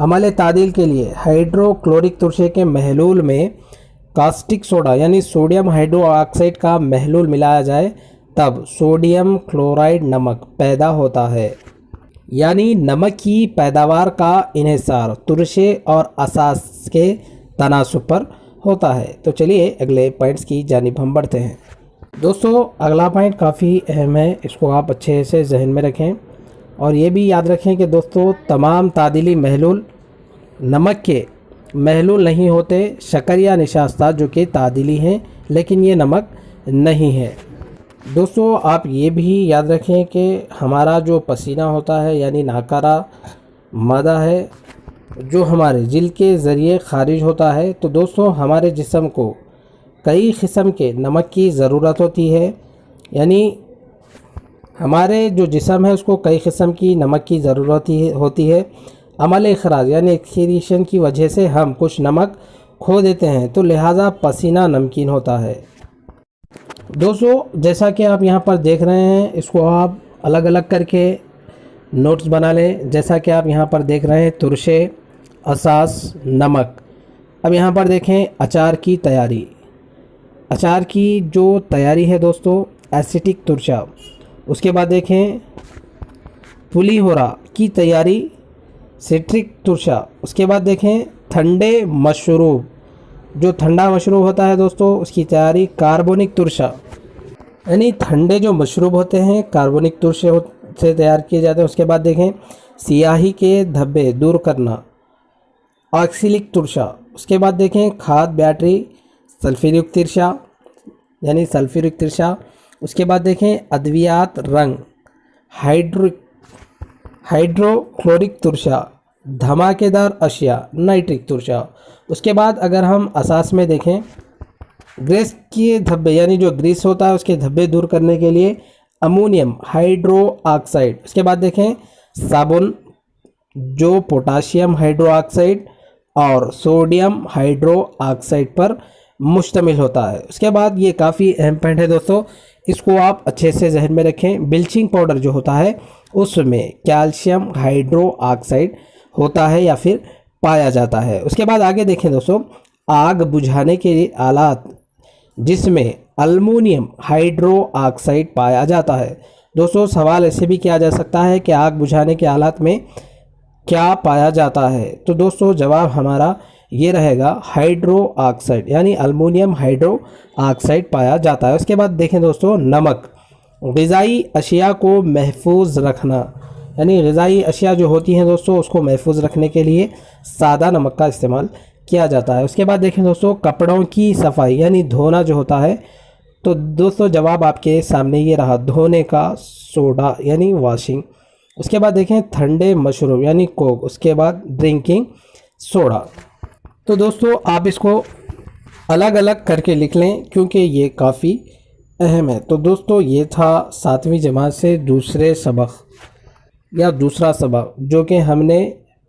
عمل تعدیل کے لیے ہائیڈروکلورک ترشے کے محلول میں کاسٹک سوڈا یعنی سوڈیم ہائیڈرو آکسائڈ کا محلول ملایا جائے تب سوڈیم کلورائڈ نمک پیدا ہوتا ہے۔ یعنی نمک کی پیداوار کا انحصار ترشے اور اساس کے تناسب پر ہوتا ہے۔ تو چلیے اگلے پوائنٹس کی جانب ہم بڑھتے ہیں۔ دوستو اگلا پوائنٹ کافی اہم ہے، اس کو آپ اچھے سے ذہن میں رکھیں اور یہ بھی یاد رکھیں کہ دوستو تمام تعدیلی محلول نمک کے محلول نہیں ہوتے۔ شکر یا نشاستہ جو کہ تعدیلی ہیں لیکن یہ نمک نہیں ہے۔ دوستو آپ یہ بھی یاد رکھیں کہ ہمارا جو پسینہ ہوتا ہے یعنی ناکارہ مادہ ہے جو ہمارے جلد کے ذریعے خارج ہوتا ہے، تو دوستو ہمارے جسم کو کئی قسم کے نمک کی ضرورت ہوتی ہے، یعنی ہمارے جو جسم ہے اس کو کئی قسم کی نمک کی ضرورت ہوتی ہے۔ عمل اخراج یعنی ایکسکریشن کی وجہ سے ہم کچھ نمک کھو دیتے ہیں، تو لہٰذا پسینہ نمکین ہوتا ہے۔ دوستو جیسا کہ آپ یہاں پر دیکھ رہے ہیں، اس کو آپ الگ الگ کر کے نوٹس بنا لیں۔ جیسا کہ آپ یہاں پر دیکھ رہے ہیں ترشے، اساس، نمک۔ اب یہاں پر دیکھیں اچار کی تیاری۔ اچار کی جو تیاری ہے دوستو ایسیٹک ترشا، اس کے بعد دیکھیں پلی ہورا کی تیاری سٹرک ترشا، اس کے بعد دیکھیں ٹھنڈے مشروب، جو ٹھنڈا مشروب ہوتا ہے دوستو اس کی تیاری کاربونک ترشا، یعنی ٹھنڈے جو مشروب ہوتے ہیں کاربونک ترشے سے تیار کیے جاتے ہیں۔ اس کے بعد دیکھیں سیاہی کے دھبے دور کرنا آکسیلک ترشا، اس کے بعد دیکھیں کھاد بیٹری سلفیورک ترشا یعنی سلفیورک ترشا، اس کے بعد دیکھیں ادویات رنگ ہائیڈروکلورک ترشا، دھماکے دار اشیاء نائٹرک ترشا۔ اس کے بعد اگر ہم اساس میں دیکھیں گریس کے دھبے یعنی جو گریس ہوتا ہے اس کے دھبے دور کرنے کے لیے امونیم ہائیڈرو آکسائڈ، اس کے بعد دیکھیں صابن جو پوٹاشیم ہائیڈرو آکسائڈ اور سوڈیم ہائیڈرو آکسائڈ پر مشتمل ہوتا ہے۔ اس کے بعد یہ کافی اہم پوائنٹ ہے دوستو، اس کو آپ اچھے سے ذہن میں رکھیں۔ بلیچنگ پاؤڈر جو ہوتا ہے اس میں کیلشیم ہائیڈرو آکسائڈ ہوتا ہے یا پھر پایا جاتا ہے۔ اس کے بعد آگے دیکھیں دوستو آگ بجھانے کے آلات جس میں المونیم ہائیڈرو آکسائڈ پایا جاتا ہے۔ دوستو سوال ایسے بھی کیا جا سکتا ہے کہ آگ بجھانے کے آلات میں کیا پایا جاتا ہے، تو دوستو جواب ہمارا یہ رہے گا ہائیڈرو آکسائڈ یعنی المونیم ہائیڈرو آکسائڈ پایا جاتا ہے۔ اس کے بعد دیکھیں دوستو نمک غذائی اشیاء کو محفوظ رکھنا، یعنی غذائی اشیاء جو ہوتی ہیں دوستو اس کو محفوظ رکھنے کے لیے سادہ نمک کا استعمال کیا جاتا ہے۔ اس کے بعد دیکھیں دوستو کپڑوں کی صفائی یعنی دھونا جو ہوتا ہے، تو دوستو جواب آپ کے سامنے یہ رہا دھونے کا سوڈا یعنی واشنگ۔ اس کے بعد دیکھیں ٹھنڈے مشروب یعنی کوک، اس کے بعد ڈرنکنگ سوڈا۔ تو دوستو آپ اس کو الگ الگ کر کے لکھ لیں کیونکہ یہ کافی اہم ہے۔ تو دوستو یہ تھا 7ویں جماعت سے دوسرے سبق یا دوسرا سبق جو کہ ہم نے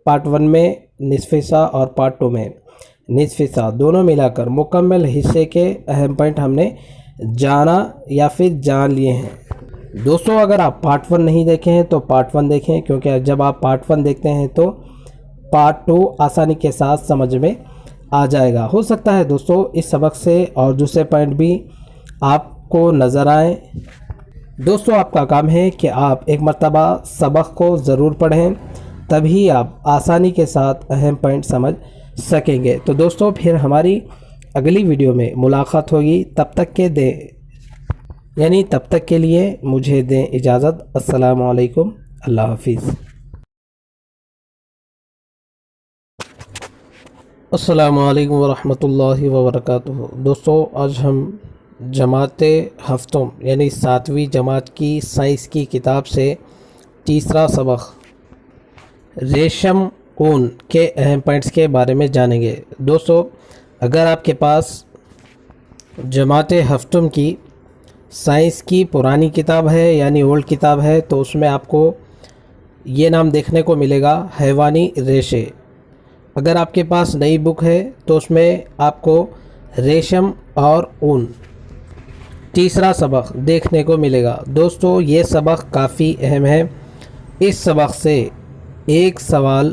پارٹ 1 میں نصف حصہ اور پارٹ 2 میں نصف حصہ دونوں ملا کر مکمل حصے کے اہم پوائنٹ ہم نے جانا یا پھر جان لیے ہیں۔ دوستو اگر آپ پارٹ 1 نہیں دیکھیں ہیں تو پارٹ 1 دیکھیں، کیونکہ جب آپ پارٹ 1 دیکھتے ہیں تو پارٹ 2 آسانی کے ساتھ سمجھ میں آ جائے گا۔ ہو سکتا ہے دوستو اس سبق سے اور دوسرے پوائنٹ بھی آپ کو نظر آئیں۔ دوستو آپ کا کام ہے کہ آپ ایک مرتبہ سبق کو ضرور پڑھیں، تبھی آپ آسانی کے ساتھ اہم پوائنٹ سمجھ سکیں گے۔ تو دوستو پھر ہماری اگلی ویڈیو میں ملاقات ہوگی، تب تک کے لیے مجھے دیں اجازت۔ السلام علیکم، اللہ حافظ۔ السلام علیکم ورحمۃ اللہ وبرکاتہ۔ دوستو آج ہم جماعت ہفتم یعنی 7ویں جماعت کی سائنس کی کتاب سے تیسرا سبق ریشم اون کے اہم پوائنٹس کے بارے میں جانیں گے۔ دوستو اگر آپ کے پاس جماعت ہفتم کی سائنس کی پرانی کتاب ہے یعنی اولڈ کتاب ہے تو اس میں آپ کو یہ نام دیکھنے کو ملے گا حیوانی ریشے۔ اگر آپ کے پاس نئی بک ہے تو اس میں آپ کو ریشم اور اون تیسرا سبق دیکھنے کو ملے گا۔ دوستو یہ سبق کافی اہم ہے، اس سبق سے ایک سوال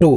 2,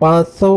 500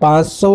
500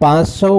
500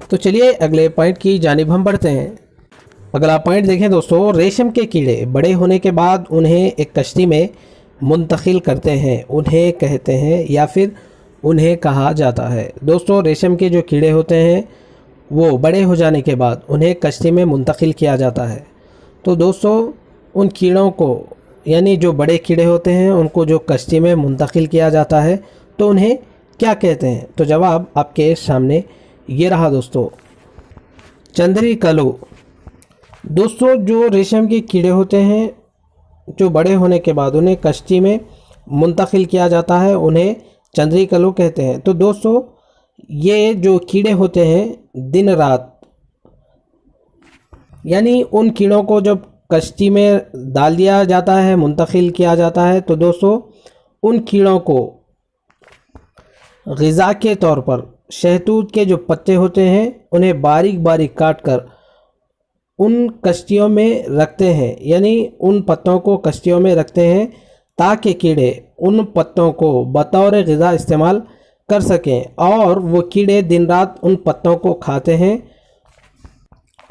تو چلیے اگلے پوائنٹ کی جانب ہم بڑھتے ہیں۔ اگلا پوائنٹ دیکھیں دوستو، ریشم کے کیڑے بڑے ہونے کے بعد انہیں ایک کشتی میں منتقل کرتے ہیں، انہیں کہتے ہیں یا پھر انہیں کہا جاتا ہے۔ دوستو ریشم کے جو کیڑے ہوتے ہیں وہ بڑے ہو جانے کے بعد انہیں کشتی میں منتقل کیا جاتا ہے۔ تو دوستو ان کیڑوں کو یعنی جو بڑے کیڑے ہوتے ہیں ان کو جو کشتی میں منتقل کیا جاتا ہے تو انہیں کیا کہتے ہیں؟ تو جواب آپ کے سامنے یہ رہا دوستو، چندری کلو۔ دوستو جو ریشم کے کیڑے ہوتے ہیں جو بڑے ہونے کے بعد انہیں کشتی میں منتقل کیا جاتا ہے انہیں چندری کلو کہتے ہیں۔ تو دوستو یہ جو کیڑے ہوتے ہیں دن رات یعنی ان کیڑوں کو جب کشتی میں ڈال دیا جاتا ہے، منتقل کیا جاتا ہے، تو دوستو ان کیڑوں کو غذا کے طور پر شہتوت کے جو پتے ہوتے ہیں انہیں باریک باریک کاٹ کر ان کشتیوں میں رکھتے ہیں، یعنی ان پتوں کو کشتیوں میں رکھتے ہیں تاکہ کیڑے ان پتوں کو بطور غذا استعمال کر سکیں، اور وہ کیڑے دن رات ان پتوں کو کھاتے ہیں،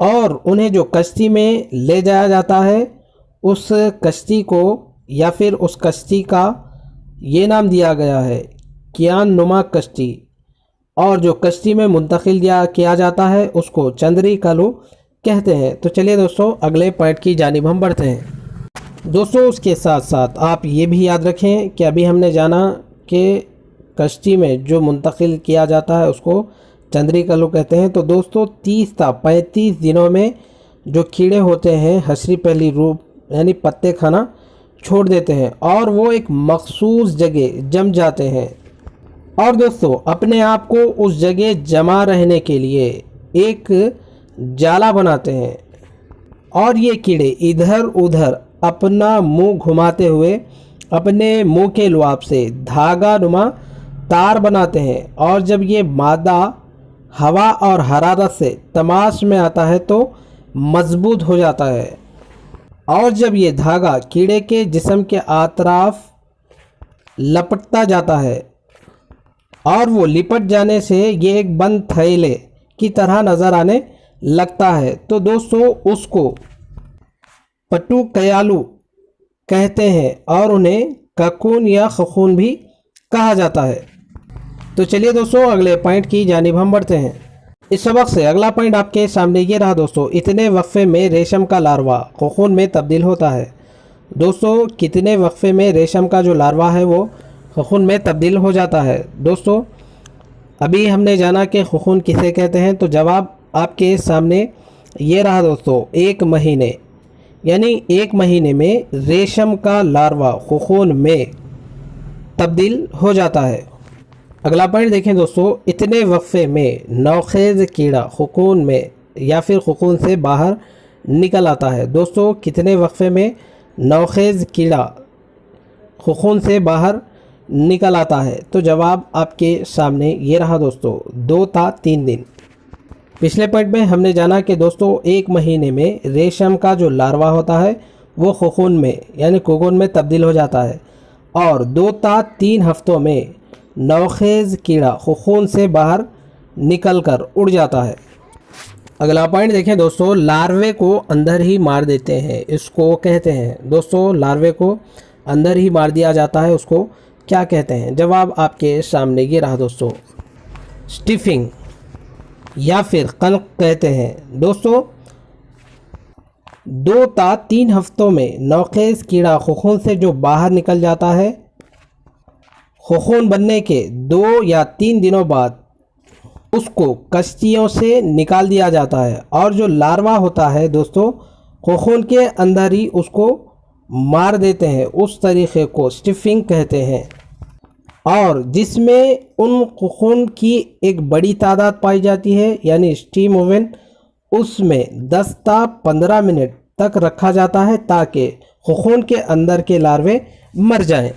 اور انہیں جو کشتی میں لے جایا جاتا ہے اس کشتی کو یا پھر اس کشتی کا یہ نام دیا گیا ہے کیان نما کشتی، اور جو کشتی میں منتقل کیا جاتا ہے اس کو چندری کلو کہتے ہیں۔ تو چلیے دوستو اگلے پوائنٹ کی جانب ہم بڑھتے ہیں۔ دوستو اس کے ساتھ ساتھ آپ یہ بھی یاد رکھیں کہ ابھی ہم نے جانا کہ کشتی میں جو منتقل کیا جاتا ہے اس کو چندری کلو کہتے ہیں۔ تو دوستو 30 تا 35 دنوں میں جو کیڑے ہوتے ہیں حشری پہلی روپ یعنی پتے کھانا چھوڑ دیتے ہیں اور وہ ایک مخصوص جگہ جم جاتے ہیں، اور دوستو اپنے آپ کو اس جگہ جمع رہنے کے لیے ایک جالا بناتے ہیں، اور یہ کیڑے ادھر ادھر اپنا منہ گھماتے ہوئے اپنے منہ کے لعاب سے دھاگا نما تار بناتے ہیں، اور جب یہ مادہ ہوا اور حرارت سے تماس میں آتا ہے تو مضبوط ہو جاتا ہے، اور جب یہ دھاگا کیڑے کے جسم کے اطراف لپٹتا جاتا ہے اور وہ لپٹ جانے سے یہ ایک بند تھیلے کی طرح نظر آنے لگتا ہے، تو دوستو اس کو پٹو کیالو کہتے ہیں اور انہیں ککون یا خخون بھی کہا جاتا ہے۔ تو چلیے دوستو اگلے پوائنٹ کی جانب ہم بڑھتے ہیں۔ اس سبق سے اگلا پوائنٹ آپ کے سامنے یہ رہا دوستو، اتنے وقفے میں ریشم کا لاروا خخون میں تبدیل ہوتا ہے۔ دوستو کتنے وقفے میں ریشم کا جو لاروا ہے وہ خخون میں تبدیل ہو جاتا ہے؟ دوستو ابھی ہم نے جانا کہ خخون کسے کہتے ہیں، تو جواب آپ کے سامنے یہ رہا دوستو، 1 مہینے یعنی 1 مہینے میں ریشم کا لاروا خخون میں تبدیل ہو جاتا ہے۔ اگلا پوائنٹ دیکھیں دوستو، اتنے وقفے میں نوخیز کیڑا خخون میں یا پھر خخون سے باہر نکل آتا ہے۔ دوستو کتنے وقفے میں نوخیز کیڑا خخون سے باہر نکل آتا ہے؟ تو جواب آپ کے سامنے یہ رہا دوستو، 2 تا 3 دن۔ پچھلے پوائنٹ میں ہم نے جانا کہ دوستو 1 مہینے میں ریشم کا جو لاروا ہوتا ہے وہ خخون میں یعنی کوکون میں تبدیل ہو جاتا ہے، اور 2 تا 3 ہفتوں میں نوخیز کیڑا خخون سے باہر نکل کر اڑ جاتا ہے۔ اگلا پوائنٹ دیکھیں دوستو، لاروے کو اندر ہی مار دیتے ہیں، اس کو کہتے ہیں دوستو لاروے کو اندر ہی مار دیا جاتا ہے، اس کو کیا کہتے ہیں؟ جواب آپ کے سامنے یہ رہا دوستو، سٹیفنگ یا پھر قلق کہتے ہیں۔ دوستو 2 تا 3 ہفتوں میں نوخیز کیڑا خخون سے جو باہر نکل جاتا ہے، خخون بننے کے 2 یا 3 دنوں بعد اس کو کشتیوں سے نکال دیا جاتا ہے، اور جو لاروا ہوتا ہے دوستو خخون کے اندر ہی اس کو مار دیتے ہیں، اس طریقے کو سٹیفنگ کہتے ہیں، اور جس میں ان خخون کی ایک بڑی تعداد پائی جاتی ہے یعنی اسٹیم اوون، اس میں 10 تا 15 منٹ تک رکھا جاتا ہے تاکہ خخون کے اندر کے لاروے مر جائیں۔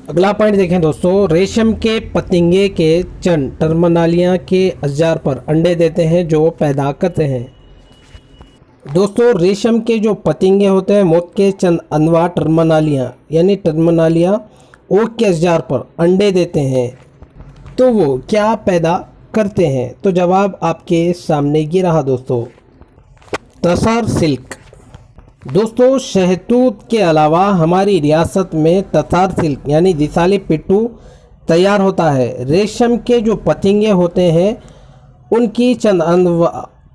اگلا پوائنٹ دیکھیں دوستو، ریشم کے پتنگے کے چند ٹرمنالیاں کے اشجار پر انڈے دیتے ہیں جو پیدا کرتے ہیں۔ دوستو ریشم کے جو پتنگے ہوتے ہیں موت کے چند انواع ٹرمنالیاں یعنی ٹرمنالیاں اوک کے اشجار پر انڈے دیتے ہیں، تو وہ کیا پیدا کرتے ہیں؟ تو جواب آپ کے سامنے یہ رہا دوستو، تسر سلک۔ دوستو شہتوت کے علاوہ ہماری ریاست میں تسر سلک یعنی دیسالی پٹو تیار ہوتا ہے۔ ریشم کے جو پتنگے ہوتے ہیں ان کی چند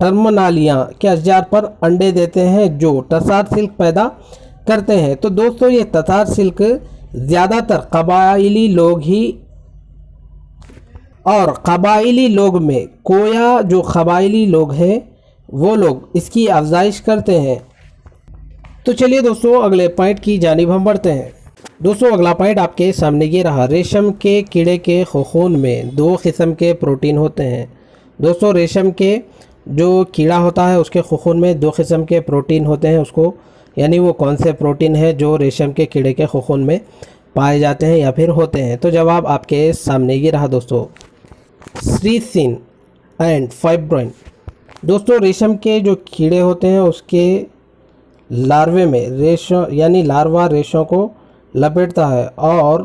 ٹرمنالیاں کے اشجار پر انڈے دیتے ہیں جو تسر سلک پیدا کرتے ہیں۔ تو دوستو یہ تسر سلک زیادہ تر قبائلی لوگ ہی، اور قبائلی لوگ میں کویا جو قبائلی لوگ ہیں وہ لوگ اس کی افزائش کرتے ہیں۔ تو چلیے دوستو اگلے پوائنٹ کی جانب ہم بڑھتے ہیں۔ دوستو اگلا پوائنٹ آپ کے سامنے یہ رہا، ریشم کے کیڑے کے خون میں 2 قسم کے پروٹین ہوتے ہیں۔ دوستو ریشم کے جو کیڑا ہوتا ہے اس کے خون میں 2 قسم کے پروٹین ہوتے ہیں، اس کو یعنی وہ کون سے پروٹین ہیں جو ریشم کے کیڑے کے خون میں پائے جاتے ہیں یا پھر ہوتے ہیں؟ تو جواب آپ کے سامنے یہ رہا دوستو، سیریسین اینڈ فائبرین۔ دوستو ریشم کے جو کیڑے ہوتے ہیں اس کے لاروے میں ریشم یعنی لاروا ریشوں کو لپیٹتا ہے، اور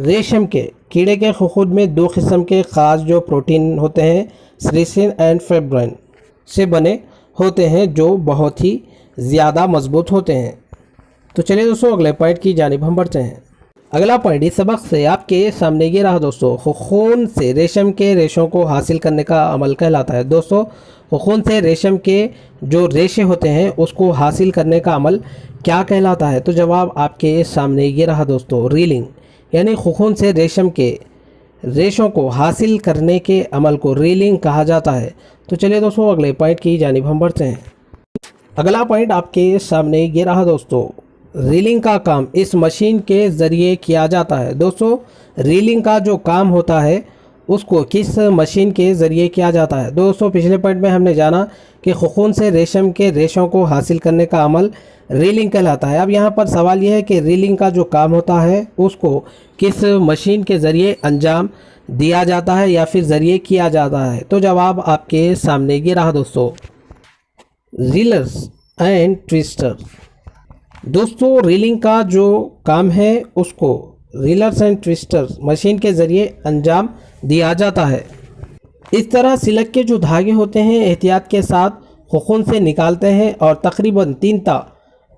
ریشم کے کیڑے کے خون میں 2 قسم کے خاص جو پروٹین ہوتے ہیں سیریسین اینڈ فائبرین سے بنے ہوتے ہیں جو بہت ہی زیادہ مضبوط ہوتے ہیں۔ تو چلیے دوستو اگلے پوائنٹ کی جانب ہم بڑھتے ہیں۔ اگلا پوائنٹ اس سبق سے آپ کے سامنے یہ رہا دوستو، خون سے ریشم کے ریشوں کو حاصل کرنے کا عمل کہلاتا ہے۔ دوستو خون سے ریشم کے جو ریشے ہوتے ہیں اس کو حاصل کرنے کا عمل کیا کہلاتا ہے؟ تو جواب آپ کے سامنے یہ رہا دوستو، ریلنگ، یعنی خون سے ریشم کے ریشوں کو حاصل کرنے کے عمل کو ریلنگ کہا جاتا ہے۔ تو چلیے دوستو اگلے پوائنٹ کی جانب ہم بڑھتے ہیں۔ اگلا پوائنٹ آپ کے سامنے یہ رہا دوستو، ریلنگ کا کام اس مشین کے ذریعے کیا جاتا ہے۔ دوستو ریلنگ کا جو کام ہوتا ہے اس کو کس مشین کے ذریعے کیا جاتا ہے؟ دوستو پچھلے پوائنٹ میں ہم نے جانا کہ خون سے ریشم کے ریشوں کو حاصل کرنے کا عمل ریلنگ کہلاتا ہے۔ اب یہاں پر سوال یہ ہے کہ ریلنگ کا جو کام ہوتا ہے اس کو کس مشین کے ذریعے انجام دیا جاتا ہے یا پھر ذریعے کیا جاتا ہے؟ تو جواب آپ کے سامنے یہ رہا دوستو، ریلرز اینڈ ٹویسٹر۔ دوستو ریلنگ کا جو کام ہے اس کو ریلرز اینڈ ٹویسٹر مشین کے ذریعے انجام دیا جاتا ہے۔ اس طرح سلک کے جو دھاگے ہوتے ہیں احتیاط کے ساتھ خون سے نکالتے ہیں، اور تقریباً 3 تا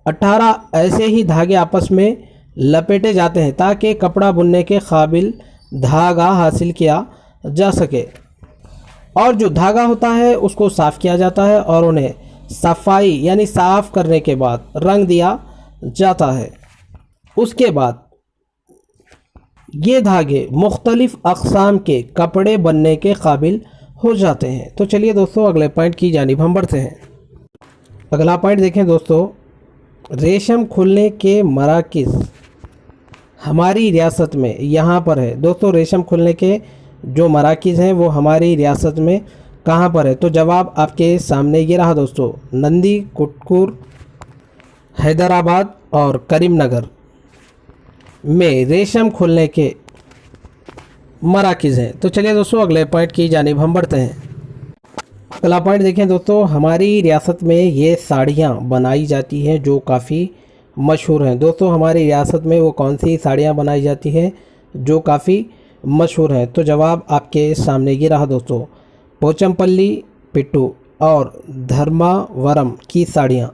18 ایسے ہی دھاگے آپس میں لپیٹے جاتے ہیں تاکہ کپڑا بننے کے قابل دھاگا حاصل کیا جا سکے۔ اور جو دھاگا ہوتا ہے اس کو صاف کیا جاتا ہے اور انہیں صفائی یعنی صاف کرنے کے بعد رنگ دیا جاتا ہے۔ اس کے بعد یہ دھاگے مختلف اقسام کے کپڑے بننے کے قابل ہو جاتے ہیں۔ تو چلیے دوستو اگلے پوائنٹ کی جانب ہم بڑھتے ہیں۔ اگلا پوائنٹ دیکھیں دوستو، ریشم کھلنے کے مراکز ہماری ریاست میں یہاں پر ہے۔ دوستو ریشم کھلنے کے جو مراکز ہیں وہ ہماری ریاست میں کہاں پر ہے؟ تو جواب آپ کے سامنے یہ رہا دوستو، نندی، کٹکور، حیدرآباد اور کریم نگر میں ریشم کھلنے کے مراکز ہیں۔ تو چلیے دوستو اگلے پوائنٹ کی جانب ہم بڑھتے ہیں۔ اگلا پوائنٹ دیکھیں دوستو، ہماری ریاست میں یہ ساڑیاں بنائی جاتی ہیں جو کافی مشہور ہیں۔ دوستو ہماری ریاست میں وہ کون سی ساڑیاں بنائی جاتی ہیں جو کافی مشہور ہیں؟ تو جواب آپ کے سامنے یہ رہا دوستو، پوچم پلی پٹو اور دھرماورم کی ساڑیاں،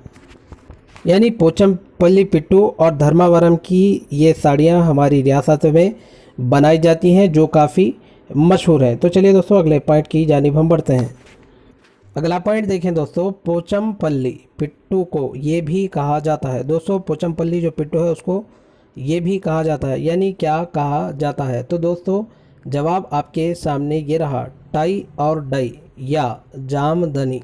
یعنی پوچم پلی پٹو اور دھرماورم کی یہ ساڑیاں ہماری ریاست میں بنائی جاتی ہیں جو کافی مشہور ہیں۔ تو چلیے دوستو اگلے پوائنٹ کی جانب ہم بڑھتے ہیں۔ اگلا پوائنٹ دیکھیں دوستو، پوچم پلی پٹو کو یہ بھی کہا جاتا ہے۔ دوستو پوچم پلی جو پٹو ہے اس کو یہ بھی کہا جاتا ہے، یعنی کیا کہا جاتا ہے؟ تو دوستو جواب آپ کے سامنے یہ رہا، ٹائی اور ڈائی یا جامدنی۔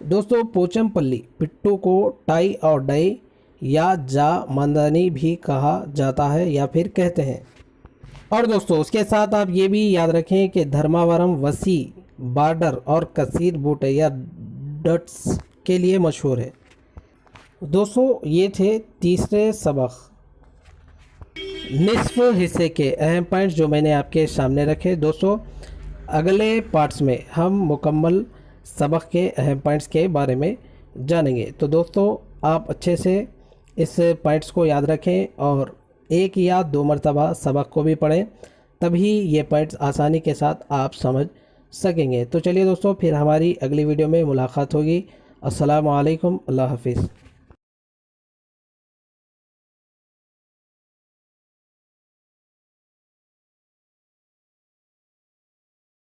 دوستو پوچم پلی پٹو کو ٹائی اور ڈائی یا جامدنی بھی کہا جاتا ہے یا پھر کہتے ہیں۔ اور دوستو اس کے ساتھ آپ یہ بھی یاد رکھیں کہ دھرماورم وسیع بارڈر اور کثیر بوٹے یا ڈٹس کے لیے مشہور ہے۔ دوستو یہ تھے تیسرے سبق نصف حصے کے اہم پوائنٹس جو میں نے آپ کے سامنے رکھے۔ دوستو اگلے پارٹس میں ہم مکمل سبق کے اہم پوائنٹس کے بارے میں جانیں گے۔ تو دوستو آپ اچھے سے اس پوائنٹس کو یاد رکھیں اور 1 یا 2 مرتبہ سبق کو بھی پڑھیں تبھی یہ پوائنٹس آسانی کے ساتھ آپ سمجھ سکیں گے۔ تو چلیے دوستوں، پھر ہماری اگلی ویڈیو میں ملاقات ہوگی۔ السلام علیکم، اللہ حافظ۔